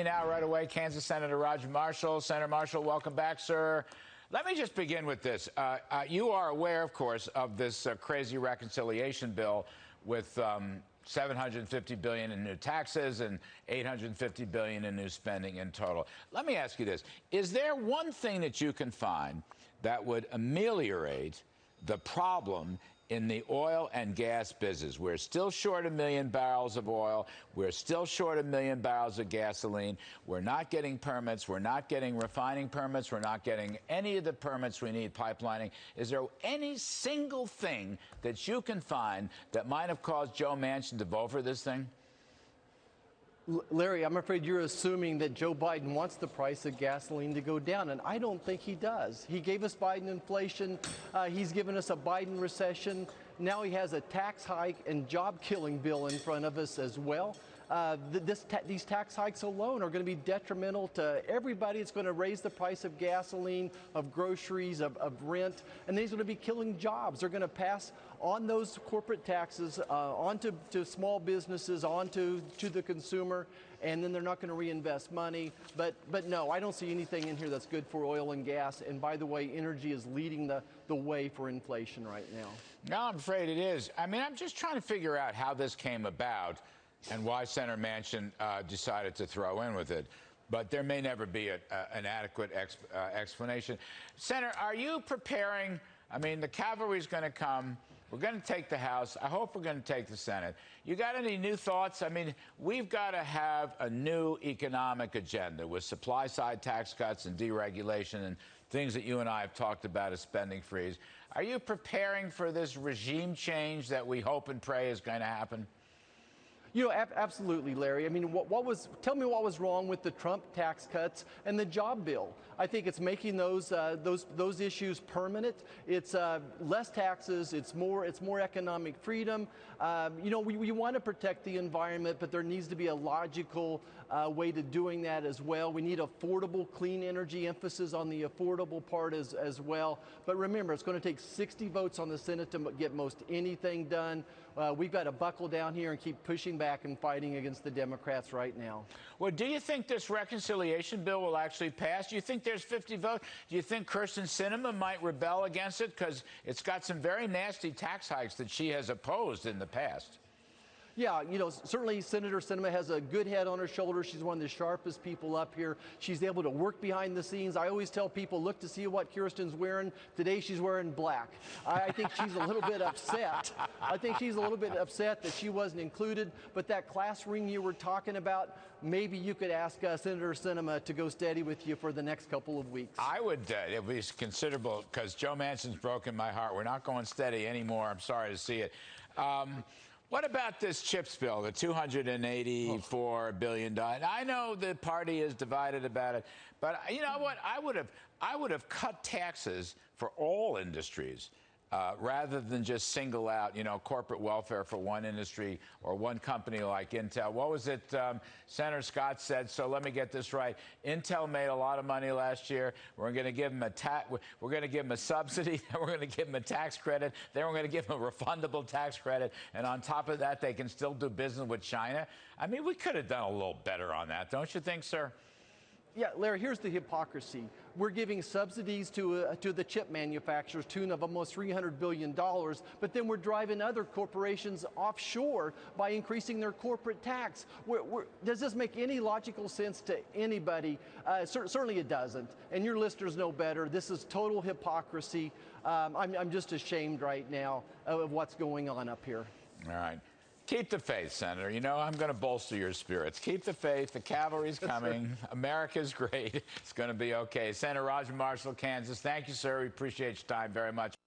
now right away. Kansas Senator Roger Marshall. Senator Marshall, welcome back, sir. Let me just begin with this. You are aware, of course, of this crazy reconciliation bill with $750 billion in new taxes and $850 billion in new spending in total. Let me ask you this. Is there one thing that you can find that would ameliorate the problem in the oil and gas business? We're still short 1 million barrels of oil. We're still short 1 million barrels of gasoline. We're not getting permits. We're not getting refining permits. We're not getting any of the permits we need, pipelining. Is there any single thing that you can find that might have caused Joe Manchin to vote for this thing? Larry, I'm afraid you're assuming that Joe Biden wants the price of gasoline to go down, and I don't think he does. He gave us Biden inflation. He's given us a Biden recession. Now he has a tax hike and job-killing bill in front of us as well. These tax hikes alone are going to be detrimental to everybody. It's going to raise the price of gasoline, of groceries, of rent, and these are going to be killing jobs. They're going to pass on those corporate taxes on to small businesses, on to the consumer, and then they're not going to reinvest money. But no, I don't see anything in here that's good for oil and gas. And by the way, energy is leading the way for inflation right now. No, I'm afraid it is. I mean, I'm just trying to figure out how this came about and why Senator Manchin decided to throw in with it. But there may never be an adequate explanation. Senator, are you preparing? I mean, the cavalry's going to come. We're going to take the House. I hope we're going to take the Senate. You got any new thoughts? I mean, we've got to have a new economic agenda with supply-side tax cuts and deregulation and things that you and I have talked about as spending freeze. Are you preparing for this regime change that we hope and pray is going to happen? You know, absolutely, Larry. I mean, tell me what was wrong with the Trump tax cuts and the job bill? I think it's making those issues permanent. It's less taxes. It's more economic freedom. You know, we want to protect the environment, but there needs to be a logical way to doing that as well. We need affordable, clean energy, emphasis on the affordable part as well. But remember, it's going to take 60 votes on the Senate to get most anything done. We've got to buckle down here and keep pushing back and fighting against the Democrats right now. Well, do you think this reconciliation bill will actually pass? Do you think there's 50 votes? Do you think Kyrsten Sinema might rebel against it? Because it's got some very nasty tax hikes that she has opposed in the past. Yeah, you know, certainly Senator Sinema has a good head on her shoulders. She's one of the sharpest people up here. She's able to work behind the scenes. I always tell people, look to see what Kyrsten's wearing. Today she's wearing black. I think she's a little bit upset. I think she's a little bit upset that she wasn't included. But that class ring you were talking about, maybe you could ask Senator Sinema to go steady with you for the next couple of weeks. I would. It would be considerable because Joe Manchin's broken my heart. We're not going steady anymore. I'm sorry to see it. What about this CHIPS bill, the $284 billion? I know the party is divided about it, but you know what? I would have cut taxes for all industries rather than just single out, you know, corporate welfare for one industry or one company like Intel. What was it Senator Scott said? So let me get this right. Intel made a lot of money last year. We're going to give them we're going to give them a subsidy. Then we're going to give them a tax credit. Then we're going to give them a refundable tax credit. And on top of that, they can still do business with China. I mean, we could have done a little better on that, don't you think, sir? Yeah, Larry, here's the hypocrisy. We're giving subsidies to the chip manufacturers, tune of almost $300 billion, but then we're driving other corporations offshore by increasing their corporate tax. Does this make any logical sense to anybody? Certainly it doesn't. And your listeners know better. This is total hypocrisy. I'm just ashamed right now of what's going on up here. All right. Keep the faith, Senator. You know, I'm going to bolster your spirits. Keep the faith. The cavalry's coming. America's great. It's going to be okay. Senator Roger Marshall, Kansas. Thank you, sir. We appreciate your time very much.